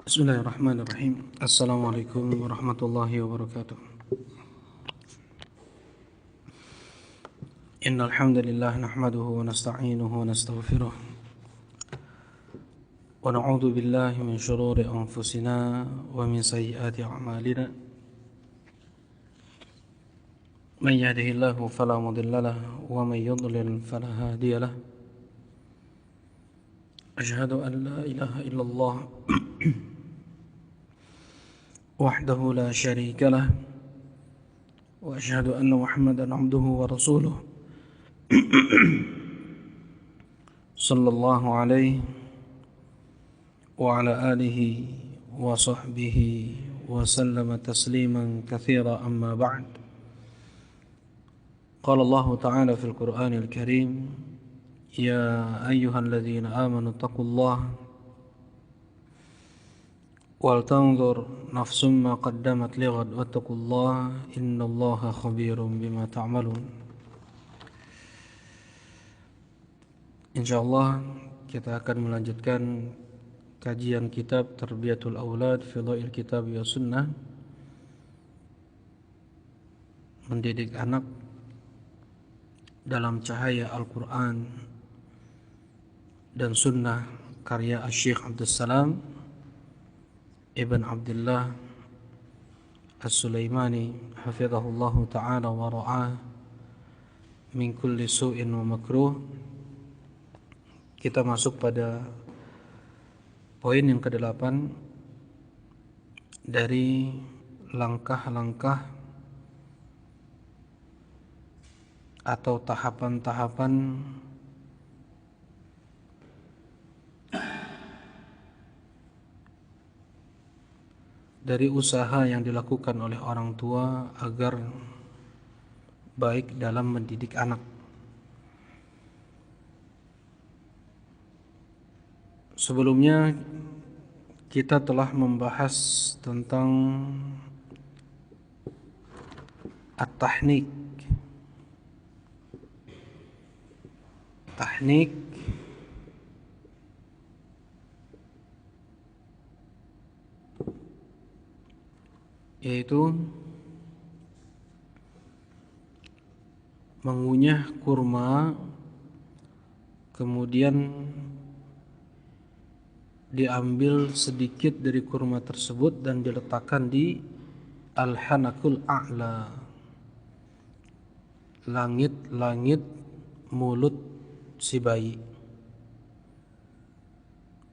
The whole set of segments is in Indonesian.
Bismillahirrahmanirrahim. Assalamualaikum warahmatullahi wabarakatuh. Innal hamdalillah nahmaduhu wa nasta'inuhu wa nastaghfiruh. Wa na'udzu billahi min shururi anfusina wa min sayyiati a'malina. Man yahdihillahu fala mudilla lahu wa man yudlil fala hadiya lahu. Ashhadu an la ilaha illallah wahdahu la syarika lahu wa ashhadu anna Muhammadan abduhu wa rasuluh. Sallallahu alaihi wa ala alihi wa sahbihi wa sallama tasliman katsira amma ba'd. Qala Allah Ta'ala fil Qur'anil Karim, ya ayyuhalladzina amanu taqullaha wal tanzur nafsum ma qaddamat lighad wattaqullaha innallaha khabirum bima ta'malun. Insyaallah kita akan melanjutkan kajian kitab Tarbiyatul Aulad fi Dha'il Kitab wa Sunnah, mendidik anak dalam cahaya Al-Quran dan Sunnah, karya Asy-Syaikh Abdus Salam Ibn Abdullah As-Sulaimani hafizahullahu ta'ala wa ra'ah min kulli su'in wa makruh. Kita masuk pada poin yang ke-8 dari langkah-langkah atau tahapan-tahapan dari usaha yang dilakukan oleh orang tua agar baik dalam mendidik anak. Sebelumnya kita telah membahas tentang at-tahnik. Tahnik yaitu mengunyah kurma, kemudian diambil sedikit dari kurma tersebut dan diletakkan di al-hanakul a'la, langit-langit mulut si bayi.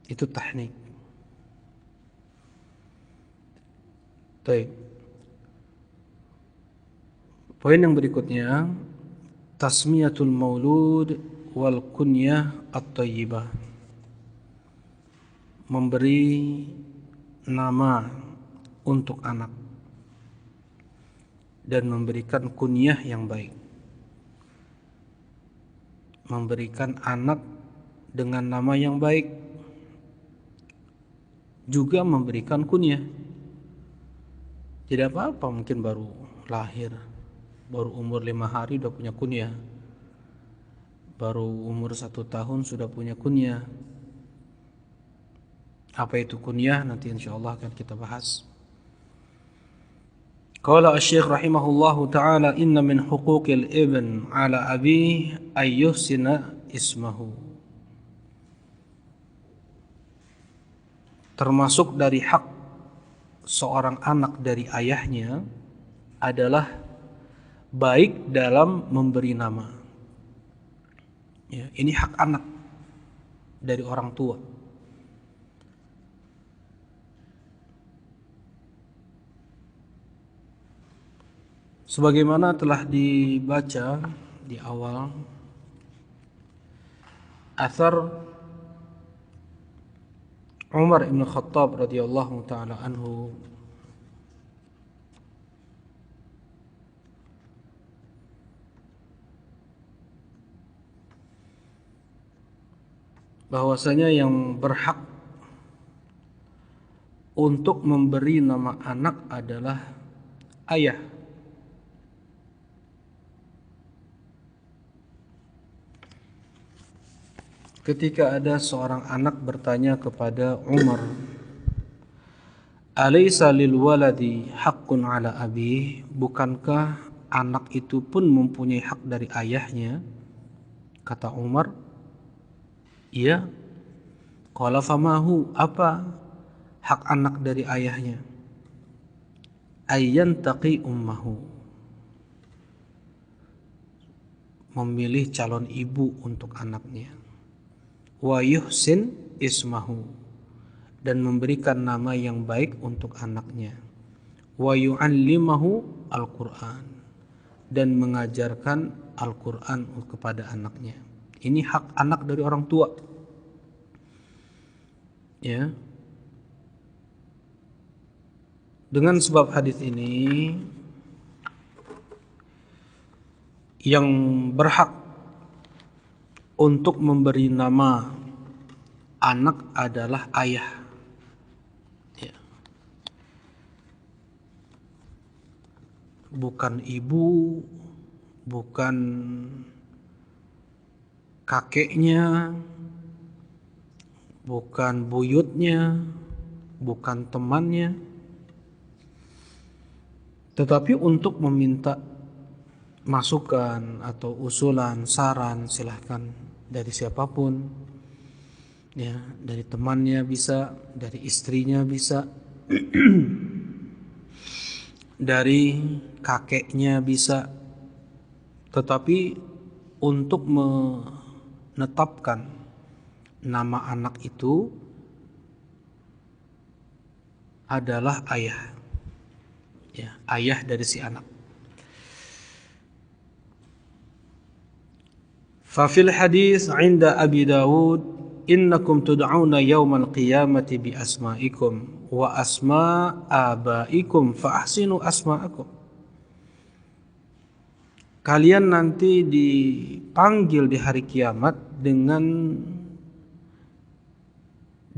Itu tahnik. Baik. Poin yang berikutnya, tasmiyatul maulud wal kunyah at-thayyibah. Memberi nama untuk anak dan memberikan kunyah yang baik. Memberikan anak dengan nama yang baik, juga memberikan kunyah. Tidak apa-apa, mungkin baru lahir, baru umur 5 hari sudah punya kunyah, baru umur 1 tahun sudah punya kunyah. Apa itu kunyah? Nanti insyaallah akan kita bahas. Qala asy-Syaikh rahimahullahu ta'ala, inna min huquqil ibn ala abih ay yuhsina ismahu. Termasuk dari hak seorang anak dari ayahnya adalah baik dalam memberi nama. Ya, ini hak anak dari orang tua. Sebagaimana telah dibaca di awal, athar Umar ibn Khattab radhiyallahu ta'ala anhu bahwasanya yang berhak untuk memberi nama anak adalah ayah. Ketika ada seorang anak bertanya kepada Umar, Alaysa lil waladi haqqun ala abih, bukankah anak itu pun mempunyai hak dari ayahnya? Kata Umar, iya. Qala famahu, apa hak anak dari ayahnya? Ayyan taqi ummahu, memilih calon ibu untuk anaknya. Wa yuhsin ismahu, dan memberikan nama yang baik untuk anaknya. Wa yu'allimahu al-Qur'an, dan mengajarkan Al-Qur'an kepada anaknya. Ini hak anak dari orang tua. Ya. Dengan sebab hadis ini, yang berhak untuk memberi nama anak adalah ayah. Ya. Bukan ibu, bukan kakeknya, bukan buyutnya, bukan temannya, tetapi untuk meminta masukan atau usulan, saran, silahkan dari siapapun. Ya, dari temannya bisa, dari istrinya bisa, dari kakeknya bisa. Tetapi untuk menetapkan nama anak itu adalah ayah. Ya, ayah dari si anak. Fa fil hadis 'inda Abi Dawud, innakum tud'auna yaumal qiyamati bi asma'ikum wa asma' abaikum fa ahsinu asma'akum. Kalian nanti dipanggil di hari kiamat dengan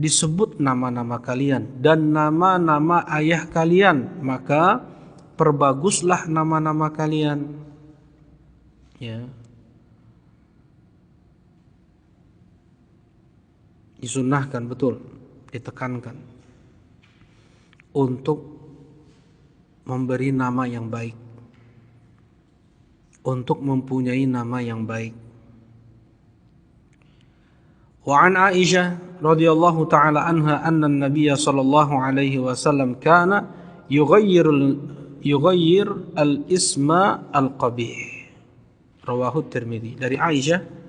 disebut nama-nama kalian dan nama-nama ayah kalian, maka perbaguslah nama-nama kalian. Ya. Disunnahkan, betul, ditekankan untuk memberi nama yang baik, untuk mempunyai nama yang baik. Wa an Aisyah radhiyallahu taala anha anna an-nabiy sallallahu alaihi wasallam kana yughayyir al-isma al-qabih. Rawahu Tirmidzi. Dari Aisyah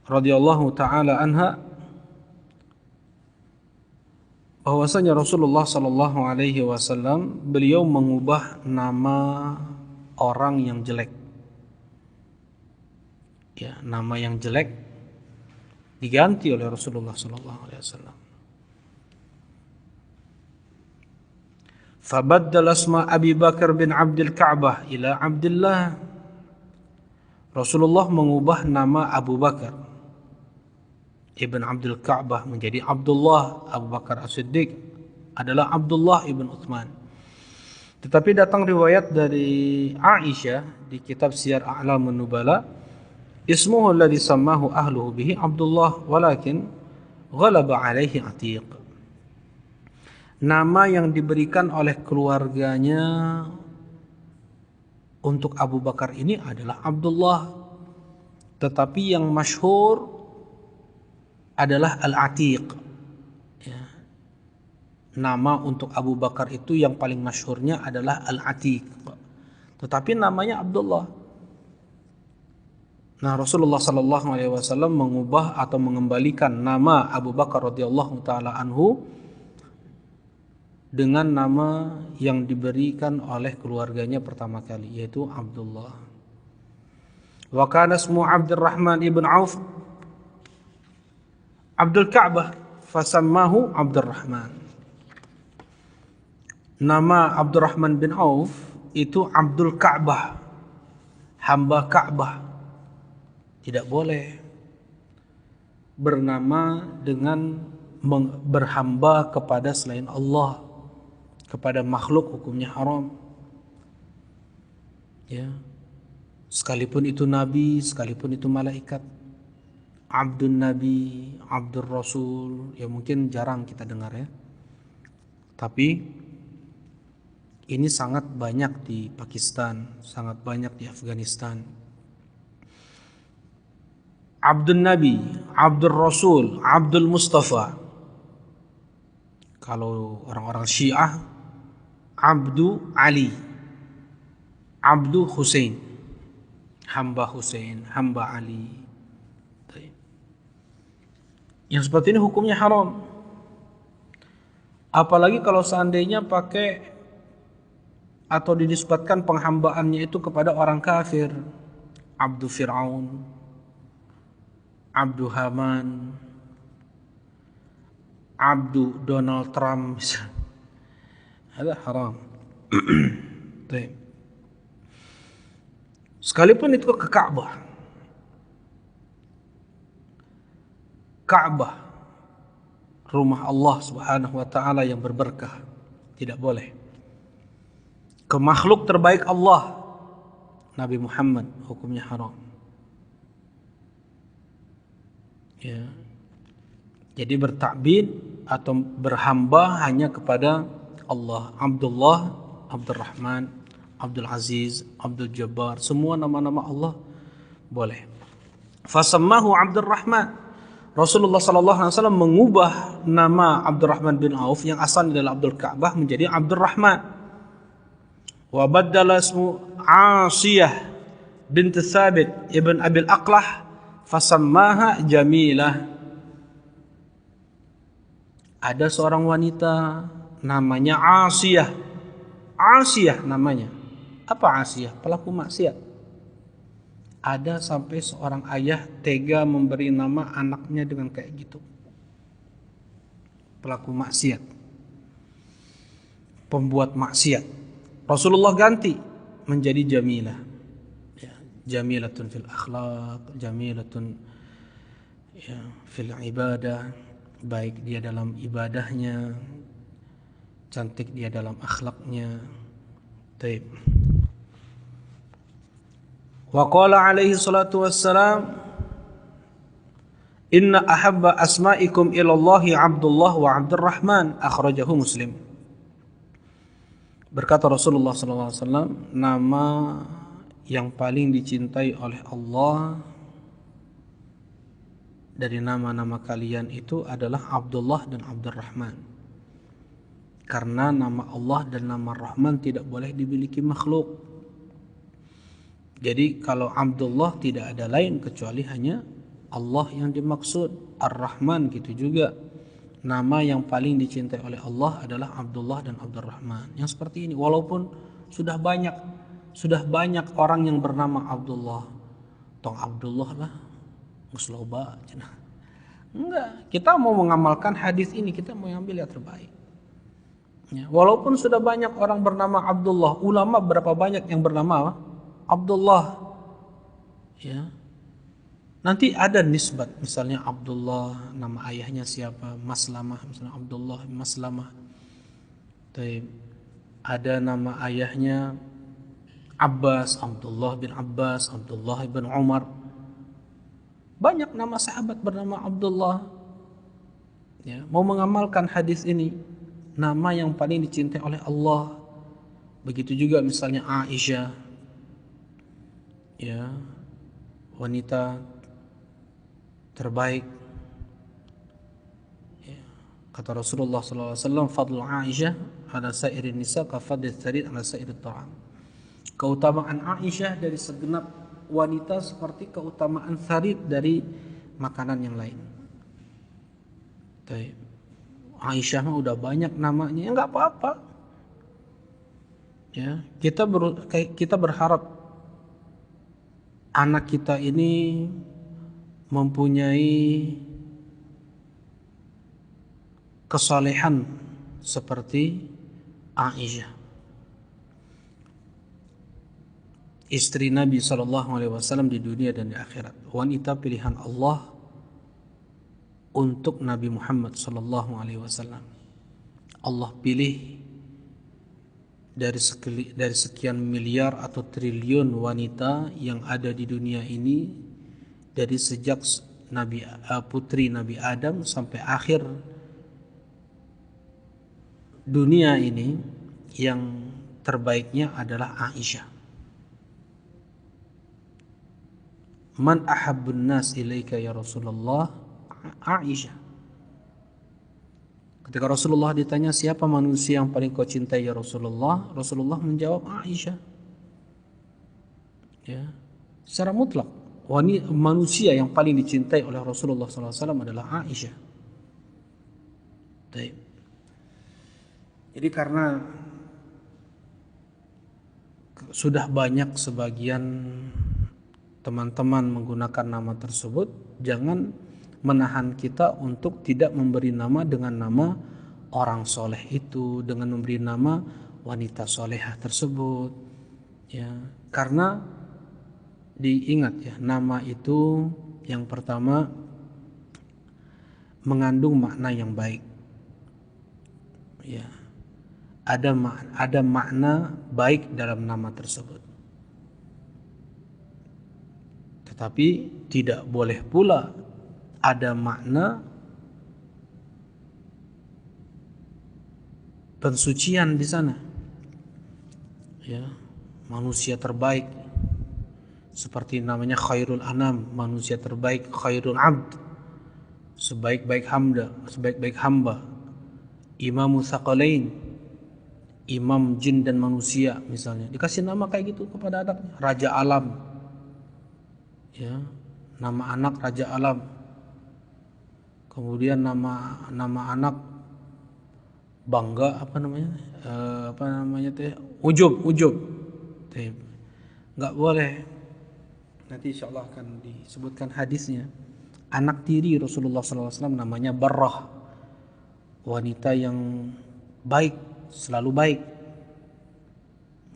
radhiyallahu taala anha bahwasanya Rasulullah sallallahu alaihi wasallam beliau mengubah nama orang yang jelek. Ya, nama yang jelek diganti oleh Rasulullah sallallahu alaihi wasallam. Fabaddala asma Abi Bakar bin Abdul Ka'bah ila Abdullah. Rasulullah mengubah nama Abu Bakar ibn Abdul Ka'bah menjadi Abdullah. Abu Bakar As-Siddiq adalah Abdullah ibn Uthman. Tetapi datang riwayat dari Aisyah di kitab Siyar A'lamun Nubala, ismuhu alladhi sammahu ahluhu bihi Abdullah walakin ghalaba alaihi Atiq. Nama yang diberikan oleh keluarganya untuk Abu Bakar ini adalah Abdullah, tetapi yang masyhur adalah Al-Atiq. Ya. Nama untuk Abu Bakar itu yang paling masyhurnya adalah Al-Atiq, tetapi namanya Abdullah. Nah, Rasulullah sallallahu alaihi wasallam mengubah atau mengembalikan nama Abu Bakar radhiyallahu taala anhu dengan nama yang diberikan oleh keluarganya pertama kali, yaitu Abdullah. Wa kana ismu Abdurrahman ibn Auf Abdul Ka'bah fasammahu Abdurrahman. Nama Abdurrahman bin Auf itu Abdul Ka'bah, hamba Ka'bah. Tidak boleh bernama dengan berhamba kepada selain Allah, kepada makhluk, hukumnya haram. Ya. Sekalipun itu nabi, sekalipun itu malaikat. Abdun Nabi, Abdul Rasul, ya mungkin jarang kita dengar ya. Tapi ini sangat banyak di Pakistan, sangat banyak di Afghanistan. Abdul Nabi, Abdul Rasul, Abdul Mustafa. Kalau orang-orang Syiah, Abdu Ali, Abdu Hussein, hamba Hussein, hamba Ali. Yang seperti ini hukumnya haram. Apalagi kalau seandainya pakai atau dinisbatkan penghambaannya itu kepada orang kafir. Abdu Fir'aun, Abdu Haman, Abdu Donald Trump. Ada haram. Sekalipun itu ke Ka'bah. Ka'bah, rumah Allah Subhanahu wa taala yang berberkah, tidak boleh. Ke makhluk terbaik Allah, Nabi Muhammad, hukumnya haram. Ya. Jadi bertakbid atau berhamba hanya kepada Allah. Abdullah, Abdul Rahman, Abdul Aziz, Abdul Jabbar, semua nama-nama Allah boleh. Fasammahu Abdul Rahman. Rasulullah sallallahu alaihi wasallam mengubah nama Abdurrahman bin Auf yang asalnya adalah Abdul Ka'bah menjadi Abdul Rahman. Wa baddala ismu Asiyah bint Thabit ibn Abil Aqlah fasammaha Jamilah. Ada seorang wanita namanya Asiyah. Asiyah namanya. Apa Asiyah? Pelaku maksiat. Ada sampai seorang ayah tega memberi nama anaknya dengan kayak gitu. Pelaku maksiat. Pembuat maksiat. Rasulullah ganti menjadi Jamilah. Ya, Jamilatun fil akhlaq, Jamilatun ya, fil ibadah. Baik dia dalam ibadahnya, cantik dia dalam akhlaknya. Taib. Wa qala alaihi salatu wassalam, inna ahabba asma'ikum ilallahi Abdullah wa Abdurrahman, akhrajahu Muslim. Berkata Rasulullah sallallahu alaihi wasallam, nama yang paling dicintai oleh Allah dari nama-nama kalian itu adalah Abdullah dan Abdurrahman. Karena nama Allah dan nama Rahman tidak boleh dimiliki makhluk. Jadi kalau Abdullah tidak ada lain kecuali hanya Allah yang dimaksud. Ar-Rahman gitu juga. Nama yang paling dicintai oleh Allah adalah Abdullah dan Abdurrahman. Yang seperti ini walaupun sudah banyak orang yang bernama Abdullah. Tong Abdullah lah. Musloba. Enggak, kita mau mengamalkan hadis ini, kita mau ambil yang terbaik. Ya, walaupun sudah banyak orang bernama Abdullah, ulama berapa banyak yang bernama apa? Abdullah, ya. Nanti ada nisbat, misalnya Abdullah, nama ayahnya siapa? Maslamah, misalnya Abdullah Maslamah. Ada nama ayahnya Abbas, Abdullah bin Abbas, Abdullah bin Umar. Banyak nama sahabat bernama Abdullah. Ya, mau mengamalkan hadis ini, nama yang paling dicintai oleh Allah. Begitu juga misalnya Aisyah. Ya, wanita terbaik. Ya, kata Rasulullah SAW, fadl Aisyah ala sairin nisa ka fadl tharid ala sairit ta'am. Keutamaan Aisyah dari segenap wanita seperti keutamaan tharid dari makanan yang lain. Aisyah mah udah banyak namanya, ya nggak apa-apa. Ya, kita berharap anak kita ini mempunyai kesalehan seperti Aisyah, istri Nabi SAW di dunia dan di akhirat, wanita pilihan Allah untuk Nabi Muhammad SAW. Allah pilih dari sekian miliar atau triliun wanita yang ada di dunia ini, dari sejak putri Nabi Adam sampai akhir dunia ini yang terbaiknya adalah Aisyah. Man ahabbun nas ilaika ya Rasulullah? Aisyah. Ketika Rasulullah ditanya siapa manusia yang paling kau cintai ya Rasulullah, Rasulullah menjawab Aisyah. Ya, secara mutlak manusia yang paling dicintai oleh Rasulullah SAW adalah Aisyah. Baik. Jadi karena sudah banyak sebagian teman-teman menggunakan nama tersebut, jangan menahan kita untuk tidak memberi nama dengan nama orang soleh itu, dengan memberi nama wanita solehah tersebut, ya. Karena diingat ya, nama itu yang pertama mengandung makna yang baik, ya. Ada makna baik dalam nama tersebut. Tetapi tidak boleh pula ada makna pensucian di sana. Ya, manusia terbaik seperti namanya khairul anam, manusia terbaik, khairul abd, sebaik-baik hamba, imamu tsaqalain, imam jin dan manusia misalnya. Dikasih nama kayak gitu kepada anaknya, raja alam. Ya, nama anak raja alam. Kemudian nama anak bangga apa namanya teh, ujub. Teh nggak boleh. Nanti insyaallah akan disebutkan hadisnya. Anak tiri Rasulullah SAW namanya Barrah, wanita yang baik, selalu baik.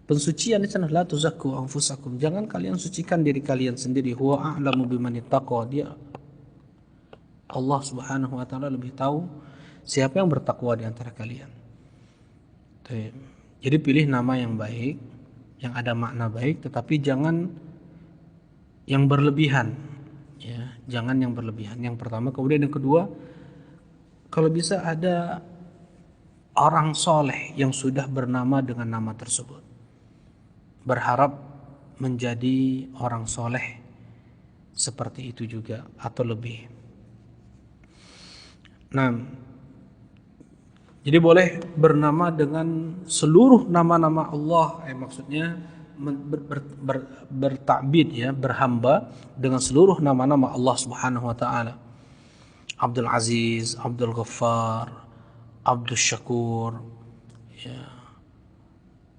Pensucian di sana, la tuzakku anfusakum, jangan kalian sucikan diri kalian sendiri. Huwa a'lamu biman ittaqa, dia Allah Subhanahu wa taala lebih tahu siapa yang bertakwa di antara kalian. Jadi pilih nama yang baik, yang ada makna baik, tetapi jangan yang berlebihan, ya, jangan yang berlebihan. Yang pertama, kemudian yang kedua, kalau bisa ada orang soleh yang sudah bernama dengan nama tersebut, berharap menjadi orang soleh seperti itu juga atau lebih. Nah, jadi boleh bernama dengan seluruh nama-nama Allah, maksudnya bertakbid, ya, berhamba dengan seluruh nama-nama Allah Subhanahu wa taala. Abdul Aziz, Abdul Ghaffar, Abdul Syakur, ya,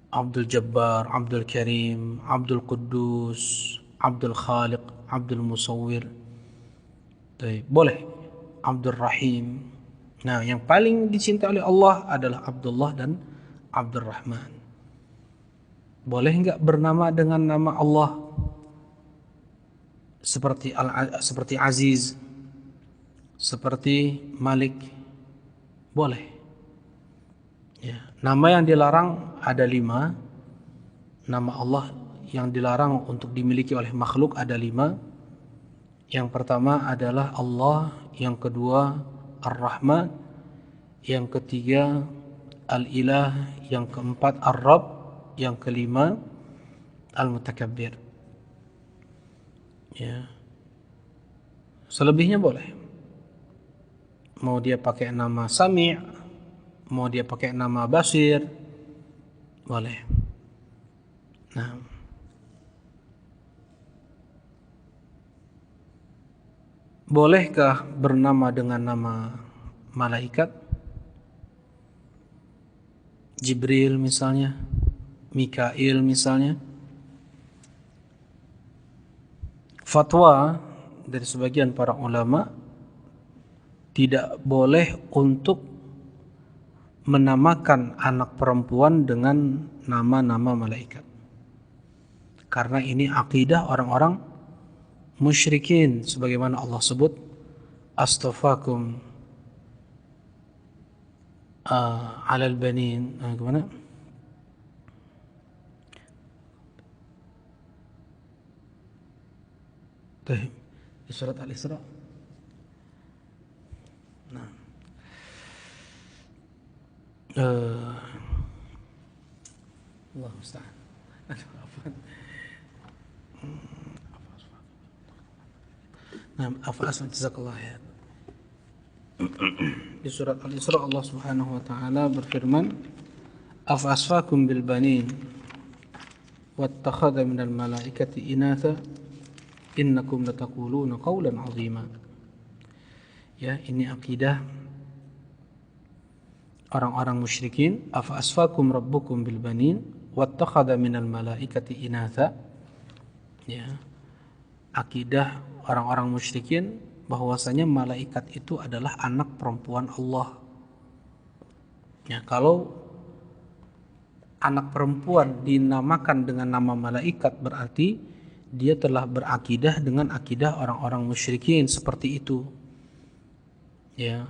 Abdul Jabbar, Abdul Karim, Abdul Quddus, Abdul Khaliq, Abdul Musawwir. Boleh Abdul Rahim. Nah, yang paling dicintai oleh Allah adalah Abdullah dan Abdul Rahman. Boleh enggak bernama dengan nama Allah seperti Aziz, seperti Malik? Boleh. Ya, nama yang dilarang ada 5. Nama Allah yang dilarang untuk dimiliki oleh makhluk ada 5. Yang pertama adalah Allah, yang kedua Ar-Rahman, yang ketiga Al-Ilah, yang keempat Ar-Rabb, yang kelima Al-Mutakabbir. Ya. Selebihnya boleh. Mau dia pakai nama Sami', mau dia pakai nama Basir, boleh. Nah, bolehkah bernama dengan nama malaikat? Jibril misalnya, Mikail misalnya. Fatwa dari sebagian para ulama, tidak boleh untuk menamakan anak perempuan dengan nama-nama malaikat. Karena ini akidah orang-orang musyrikin, sebagaimana Allah sebut astafakum alal banin. Gimana? Di surat Al-Isra. Nah, Allah musta'an. Nah, afasfa jazakallah ya. Di surat Al-Isra Allah Subhanahu wa taala berfirman, "Afasfakum bil banin wattakhadha minal malaikati inatha innakum lataquluna qawlan 'azima." Ya, ini akidah orang-orang musyrikin. Afasfakum rabbukum bil banin wattakhadha minal malaikati inatha. Ya. Akidah orang-orang musyrikin bahwasanya malaikat itu adalah anak perempuan Allah. Ya, kalau anak perempuan dinamakan dengan nama malaikat berarti dia telah berakidah dengan akidah orang-orang musyrikin seperti itu. Ya.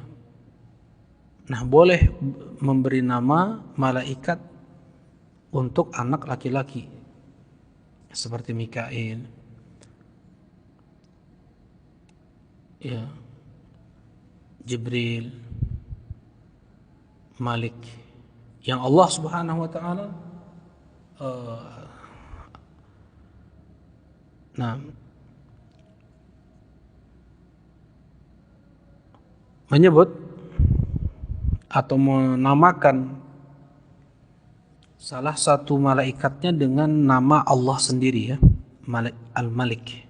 Nah, boleh memberi nama malaikat untuk anak laki-laki seperti Mikail. Ya. Jibril, Malik, yang Allah Subhanahu wa taala menyebut atau menamakan salah satu malaikatnya dengan nama Allah sendiri, ya, Al-Malik.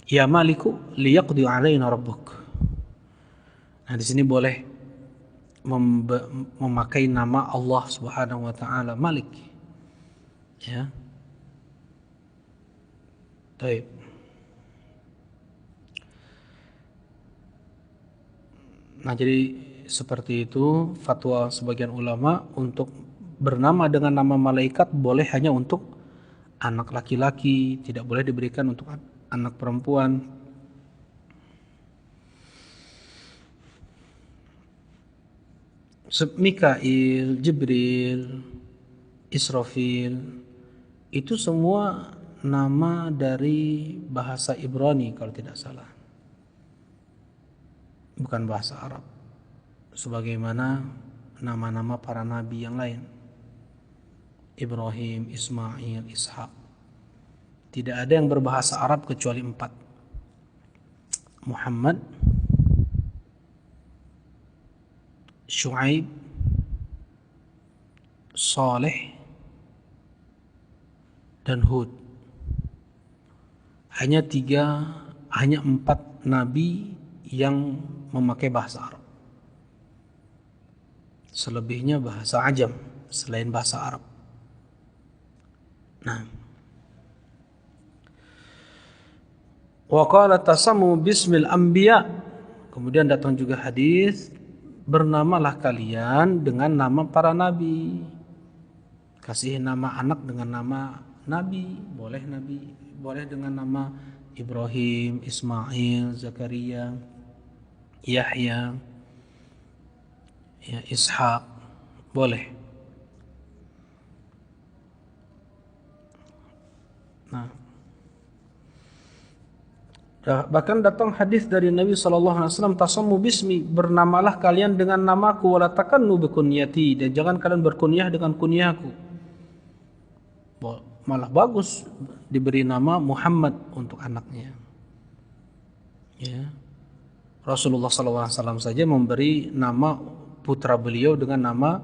Ya Maliku liyaqdi alaina rabbuk. Nah, di sini boleh memakai nama Allah Subhanahu wa taala Malik. Ya. Baik. Nah, jadi seperti itu fatwa sebagian ulama untuk bernama dengan nama malaikat boleh hanya untuk anak laki-laki, tidak boleh diberikan untuk anak perempuan. Mikail, Jibril, Israfil itu semua nama dari bahasa Ibrani kalau tidak salah, bukan bahasa Arab, sebagaimana nama-nama para nabi yang lain, Ibrahim, Ismail, Ishak. Tidak ada yang berbahasa Arab kecuali 4: Muhammad, Syuaib, Saleh, dan Hud. Hanya 4 nabi yang memakai bahasa Arab. Selebihnya bahasa Ajam selain bahasa Arab. Nah, wa qala tasammu bismil anbiya. Kemudian datang juga hadis, bernamalah kalian dengan nama para nabi. Kasih nama anak dengan nama nabi, boleh dengan nama Ibrahim, Ismail, Zakaria, Yahya, ya, Ishak, boleh. Nah, bahkan datang hadis dari Nabi SAW, tasammu bismi, bernamalah kalian dengan namaku, wala takannu bikunyati, dan jangan kalian berkunyah dengan kunyahku. Malah bagus diberi nama Muhammad untuk anaknya. Ya. Rasulullah SAW saja memberi nama putra beliau dengan nama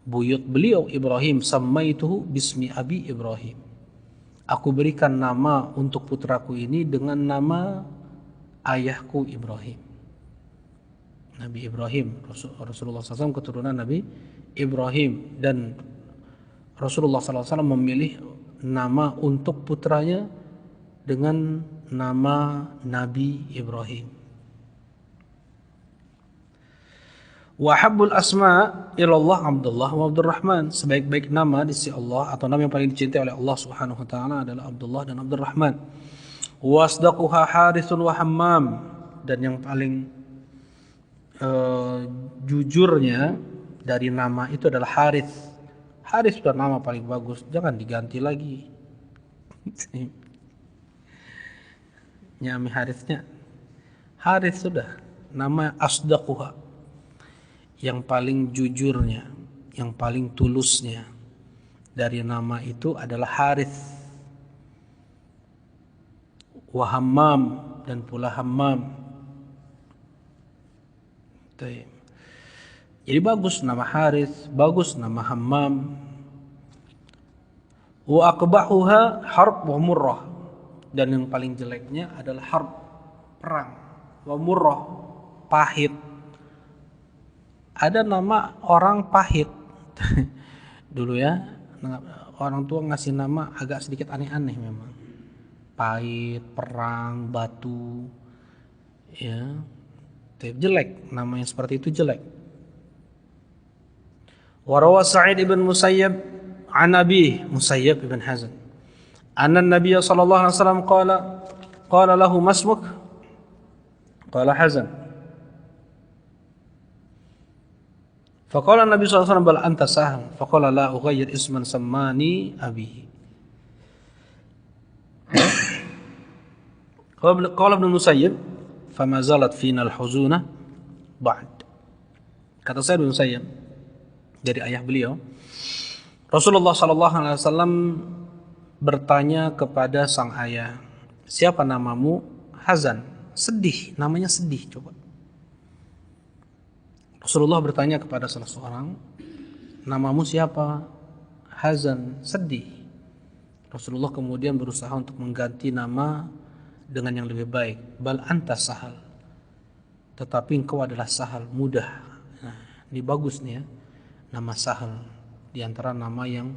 buyut beliau Ibrahim, sammaituhu bismi abi Ibrahim. Aku berikan nama untuk putraku ini dengan nama ayahku Ibrahim. Nabi Ibrahim, Rasulullah SAW keturunan Nabi Ibrahim, dan Rasulullah SAW memilih nama untuk putranya dengan nama Nabi Ibrahim. Wa habbul asma ilallah Abdullah wa Abdurrahman. Sebaik-baik nama di sisi Allah atau nama yang paling dicintai oleh Allah Subhanahu wa taala adalah Abdullah dan Abdurrahman. Wasdaquha Harithun wa Hammam, dan yang paling jujurnya dari nama itu adalah Harith. Harith sudah nama paling bagus, jangan diganti lagi. Nyami Harithnya. Harith sudah, nama asdaquha, yang paling jujurnya, yang paling tulusnya, dari nama itu adalah Harith wa Hammam dan pula Hammam. Jadi bagus nama Harith, bagus nama Hammam. Wa aqbahuha harb wa murrah, dan yang paling jeleknya adalah harb, perang, wa murrah, pahit. Ada nama orang pahit dulu ya, orang tua ngasih nama agak sedikit aneh-aneh memang. Pahit, perang, batu, ya, jelek, nama yang seperti itu jelek. Warawa Sa'id ibn Musayyab an Abi Musayyab ibn Hazan anna an-nabiy sallallahu alaihi wasallam qala lahu masmuk qala Hazan faqala an-nabiy sallallahu alaihi wasallam bal anta Sahal faqala la ughayyir isman sammani abi. Qala Ibn Musayyib fama zalat fina al-huzuna ba'd. Kata Sa'id bin Musayyib dari ayah beliau, Rasulullah sallallahu alaihi wasallam bertanya kepada sang ayah, "Siapa namamu?" Hazan, sedih, namanya sedih. Coba. Rasulullah bertanya kepada salah seorang, "Namamu siapa?" Hazan, sedih. Rasulullah kemudian berusaha untuk mengganti nama dengan yang lebih baik. Bal anta Sahal. Tetapi engkau adalah Sahal, mudah. Nah, ini bagus nih ya. Nama Sahal di antara nama yang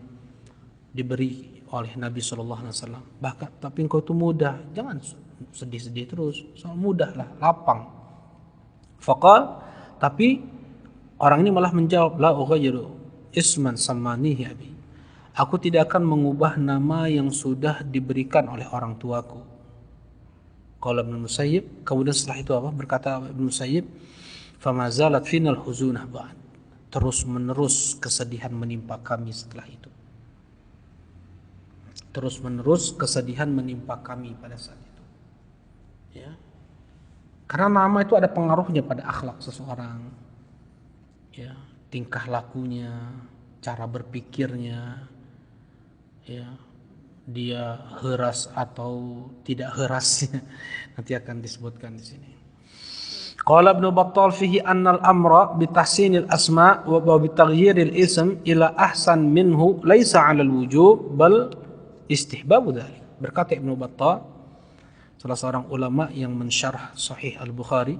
diberi oleh Nabi sallallahu alaihi wasallam. Bahkan tapi engkau itu mudah, jangan sedih-sedih terus. Soal mudah lah, lapang. Faqal, tapi orang ini malah menjawab, la ughayyiru isman sammanihi abi. Aku tidak akan mengubah nama yang sudah diberikan oleh orang tuaku. Qala Ibnu Musayyib, kemudian setelah itu apa? Berkata Ibnu Musayyib, fama zalat final huzunah ba'd. Terus menerus kesedihan menimpa kami setelah itu. Terus menerus kesedihan menimpa kami pada saat itu. Ya. Karena nama itu ada pengaruhnya pada akhlak seseorang. Ya, tingkah lakunya, cara berpikirnya. Ya. Dia heras atau tidak heras. Nanti akan disebutkan di sini. Qala Ibnu Battal fihi annal amra bi tahsinil asma wa bi taghyiril ism ila ahsan minhu laisa 'ala al-wujub bal istihbab dzalik. Berkata Ibnu Battal, salah seorang ulama yang mensyarah Sahih Al-Bukhari,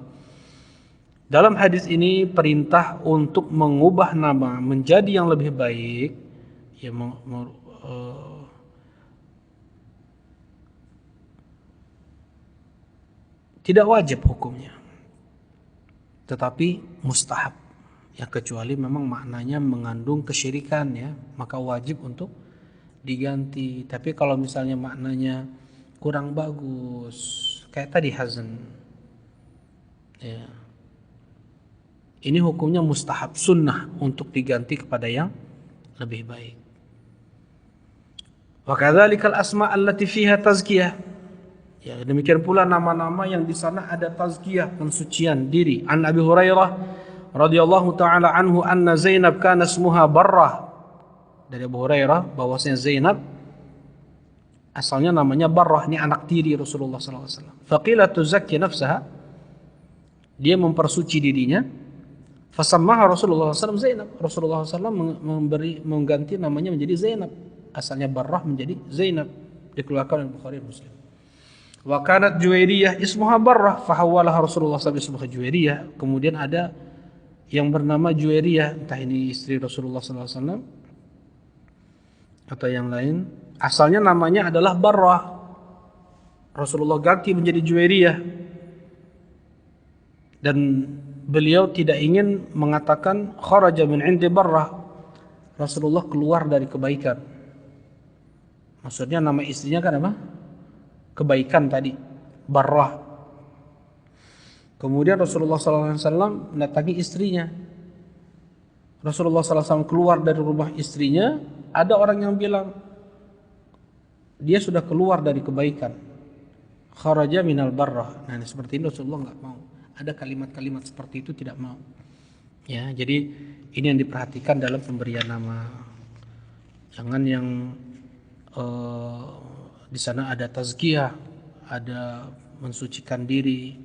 dalam hadis ini perintah untuk mengubah nama menjadi yang lebih baik, ya, tidak wajib hukumnya, tetapi mustahab, ya, kecuali memang maknanya mengandung kesyirikan, ya, maka wajib untuk diganti. Tapi kalau misalnya maknanya kurang bagus, kayak tadi Hazan, ya, ini hukumnya mustahab, sunnah untuk diganti kepada yang lebih baik. Wa kadzalikal asma' allati fiha tazkiyah. Ya, demikian pula nama-nama yang di sana ada tazkiyah, pensucian diri. An Abi Hurairah radhiyallahu taala anhu anna Zainab kana ismuha Barrah. Dari Abu Hurairah bahwasanya Zainab asalnya namanya Barrah, ini anak tiri Rasulullah sallallahu alaihi wasallam. Faqila tuzakki nafsaha, dia mempersuci dirinya. Fasammaha Rasulullah sallallahu alaihi wasallam Zainab. Rasulullah sallallahu alaihi wasallam mengganti namanya menjadi Zainab. Asalnya Barrah menjadi Zainab, dikeluarkan oleh Bukhari dan Muslim. Wa kanat Juwairiyah ismuha Barrah fahawalaha Rasulullah sallallahu alaihi wasallam Juwairiyah. Kemudian ada yang bernama Juwairiyah, entah ini istri Rasulullah sallallahu alaihi wasallam atau yang lain. Asalnya namanya adalah Barrah. Rasulullah ganti menjadi Juwairiyah. Dan beliau tidak ingin mengatakan kharaja min 'indi Barrah. Rasulullah keluar dari kebaikan. Maksudnya nama istrinya kan apa? Kebaikan tadi, Barrah. Kemudian Rasulullah SAW mendatangi istrinya. Rasulullah SAW keluar dari rumah istrinya. Ada orang yang bilang dia sudah keluar dari kebaikan. Kharaja minal barrah. Nah, seperti ini Rasulullah nggak mau. Ada kalimat-kalimat seperti itu tidak mau. Ya, jadi ini yang diperhatikan dalam pemberian nama. Jangan yang di sana ada tazkiyah, ada mensucikan diri.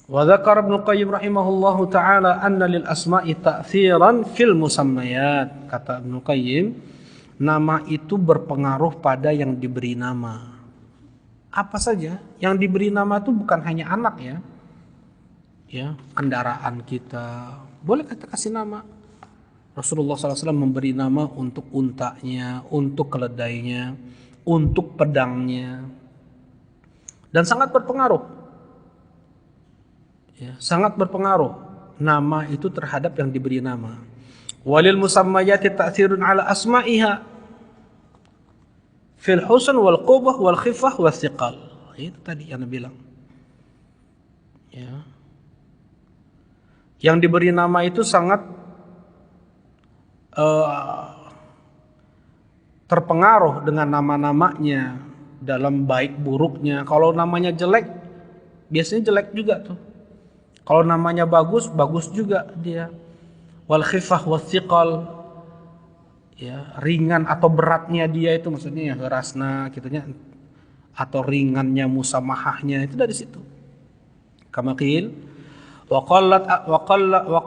Wa dzakara Ibnu Qayyim rahimahullahu taala anna lil asma'i ta'tsiran fil musammayat. Kata Ibnu Qayyim, nama itu berpengaruh pada yang diberi nama. Apa saja yang diberi nama itu bukan hanya anak ya. Ya, kendaraan kita boleh kita kasih nama. Rasulullah SAW memberi nama untuk untanya, untuk keledainya, untuk pedangnya, dan sangat berpengaruh. Ya, sangat berpengaruh nama itu terhadap yang diberi nama. Walil musammayati ta'thirun ala asma'iha fil husn wal qubah wal khifah was thiqal. Itu tadi yang bilang. Ya. Yang diberi nama itu sangat terpengaruh dengan nama-namanya dalam baik buruknya. Kalau namanya jelek, biasanya jelek juga tuh. Kalau namanya bagus, bagus juga dia. Wal khifah was thiqal, ya, ringan atau beratnya dia itu maksudnya ya rasna gitunya, atau ringannya musamahahnya itu dari situ. Kama qil wa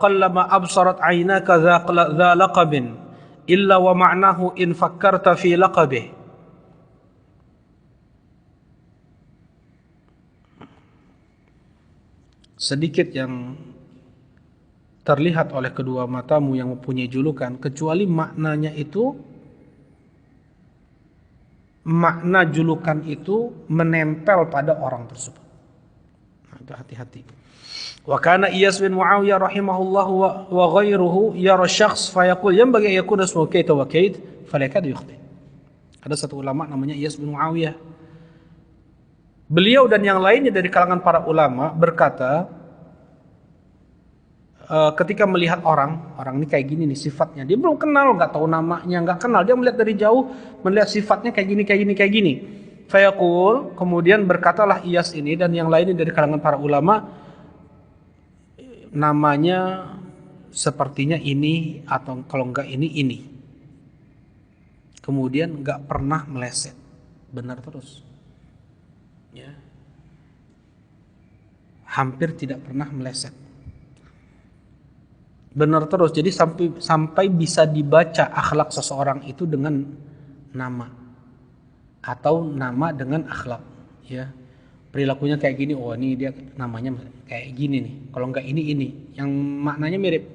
qallama absarat aynaka dza laqabin illa wa ma'nahu in fakkarta fi laqabih. Sedikit yang terlihat oleh kedua matamu yang mempunyai julukan, kecuali maknanya itu, makna julukan itu menempel pada orang tersebut. Nah, itu hati-hati. Wa kana Iyas bin Muawiyah rahimahullah wa ghairuhu yara syakhs fa yaqul yanbaghi an yakuna ismuhu kaita wa kait falakad yukhti. Ada satu ulama namanya Iyas bin Muawiyah. Beliau dan yang lainnya dari kalangan para ulama berkata, ketika melihat orang ini kayak gini nih sifatnya, dia belum kenal, nggak tahu namanya, nggak kenal, dia melihat dari jauh, melihat sifatnya kayak gini. Fayaqul, kemudian berkatalah Iyas ini dan yang lainnya dari kalangan para ulama, namanya sepertinya ini, atau kalau enggak ini. Kemudian nggak pernah meleset, benar terus. Ya. Hampir tidak pernah meleset. Benar terus. Jadi sampai bisa dibaca akhlak seseorang itu dengan nama atau nama dengan akhlak, ya. Perilakunya kayak gini, oh ini dia namanya kayak gini nih. Kalau enggak ini yang maknanya mirip.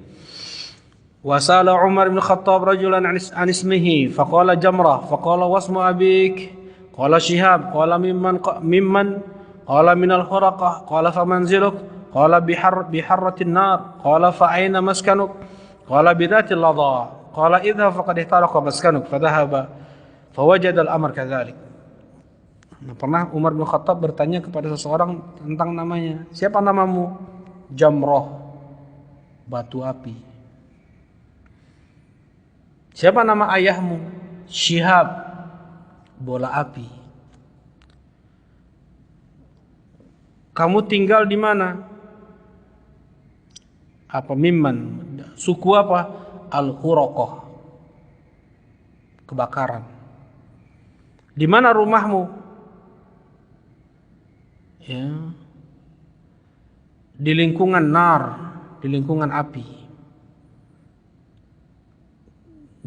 Wasala Umar bin Khattab rajulan an ismihi faqala Jamrah faqala wasmu abik qala Shihab qala mimman qala minal khuraqah qala famanziluk qala biharratin nar qala fa aina maskanuk qala bidhatil ladha qala idha faqad ihtaraqa maskanuk fadhahaba fawajada al-amr kadzalik. Nah, pernah Umar bin Khattab bertanya kepada seseorang tentang namanya. Siapa namamu? Jamrah, batu api. Siapa nama ayahmu? Shihab, bola api. Kamu tinggal di mana? Apa mimman? Suku apa? Al-Huraqah, kebakaran. Di mana rumahmu? Ya, di lingkungan nar, di lingkungan api.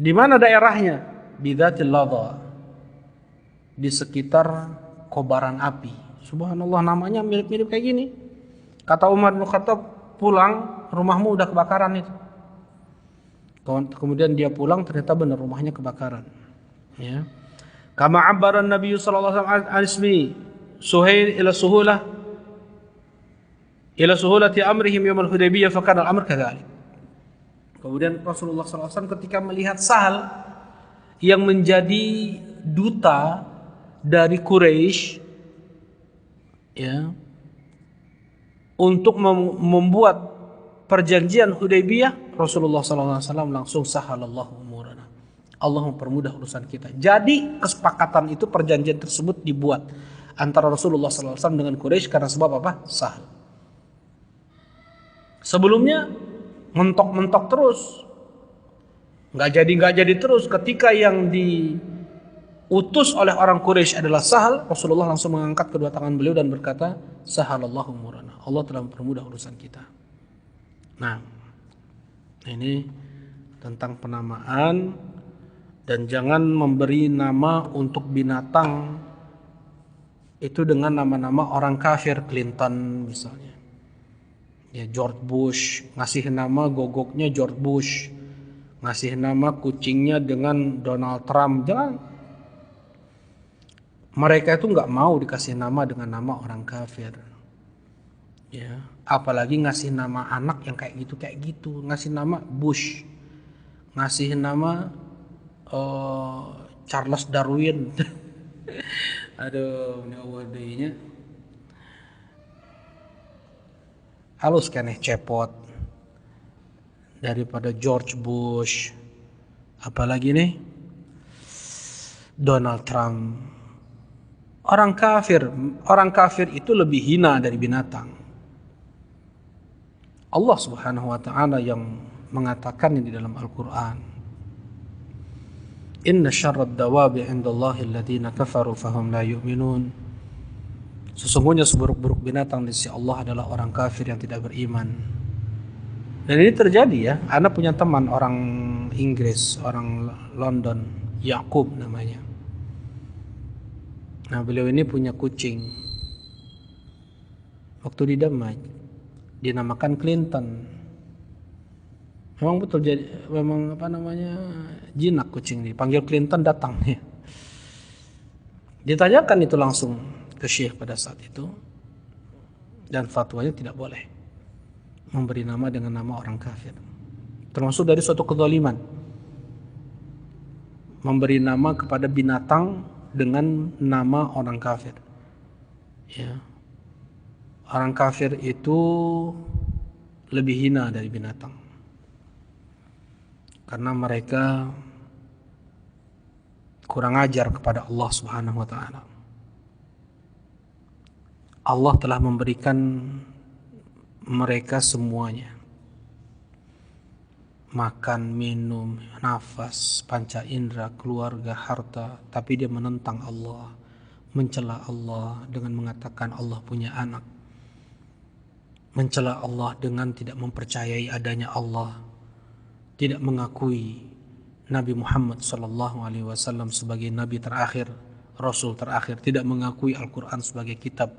Di mana daerahnya? Bidzatil ladha, di sekitar kobaran api. Subhanallah, namanya mirip-mirip kayak gini. Kata Umar bin Khattab, pulang, rumahmu udah kebakaran itu. Kemudian dia pulang, ternyata benar rumahnya kebakaran. Ya. Kama abbaran Nabi sallallahu alaihi wasallam an ismi Suhail ila suhulati amrihim yawm al-Hudaybiyah fakana al-amr kadzalik. Kemudian Rasulullah SAW ketika melihat Sahal yang menjadi duta dari Quraisy, ya, untuk membuat perjanjian Hudaybiyah, Rasulullah SAW langsung sahalallahu umurana, Allah mempermudah urusan kita. Jadi kesepakatan itu, perjanjian tersebut dibuat antara Rasulullah SAW dengan Quraisy karena sebab apa? Sahal. Sebelumnya mentok-mentok terus. Nggak jadi terus. Ketika yang diutus oleh orang Quraisy adalah Sahal, Rasulullah langsung mengangkat kedua tangan beliau dan berkata, Sahalallahu umurana. Allah telah mempermudah urusan kita. Nah, ini tentang penamaan. Dan jangan memberi nama untuk binatang itu dengan nama-nama orang kafir. Clinton misalnya, ya George Bush, ngasih nama gogoknya George Bush, ngasih nama kucingnya dengan Donald Trump. Jangan. Mereka itu nggak mau dikasih nama dengan nama orang kafir, ya. Apalagi ngasih nama anak yang kayak gitu, ngasih nama Bush, ngasih nama Charles Darwin. Aduh, ini awardenya halus kan cepot daripada George Bush, apalagi nih Donald Trump. Orang kafir itu lebih hina dari binatang. Allah Subhanahu wa taala yang mengatakan di dalam Al-Qur'an, Inna syarrad dawabi 'indallahi alladziina kafaru fahum la yu'minun. Sesungguhnya seburuk-buruk binatang di sisi Allah adalah orang kafir yang tidak beriman. Dan ini terjadi ya. Ana punya teman orang Inggris, orang London, Yakub namanya. Nah, beliau ini punya kucing. Waktu di Damai dinamakan Clinton. Memang betul jadi memang jinak kucing ini. Panggil Clinton datang ya. Ditanyakan itu langsung ke Syekh pada saat itu, dan fatwanya tidak boleh memberi nama dengan nama orang kafir. Termasuk dari suatu kezaliman memberi nama kepada binatang dengan nama orang kafir. Ya. Orang kafir itu lebih hina dari binatang. Karena mereka kurang ajar kepada Allah Subhanahu wa taala. Allah telah memberikan mereka semuanya. Makan, minum, nafas, panca indera, keluarga, harta, tapi dia menentang Allah, mencela Allah dengan mengatakan Allah punya anak. Mencela Allah dengan tidak mempercayai adanya Allah. Tidak mengakui Nabi Muhammad SAW sebagai Nabi terakhir, Rasul terakhir. Tidak mengakui Al-Quran sebagai kitab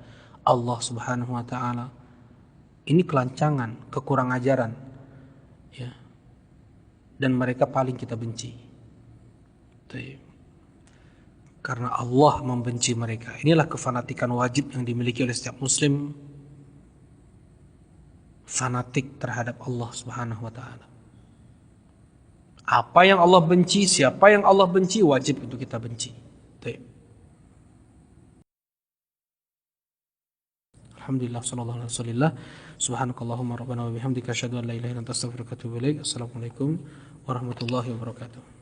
Allah Subhanahu Wa Taala. Ini kelancangan, kekurang ajaran, ya. Dan mereka paling kita benci. Karena Allah membenci mereka. Inilah kefanatikan wajib yang dimiliki oleh setiap Muslim. Fanatik terhadap Allah Subhanahu Wa Taala. Apa yang Allah benci, siapa yang Allah benci, wajib untuk kita benci. Alhamdulillah, sallallahu alaihi wasallam. Subhanakallahumma rabbana wa bihamdika asyhadu an la ilaha illa anta astaghfiruka wa atubu ilaik. Assalamualaikum warahmatullahi wabarakatuh.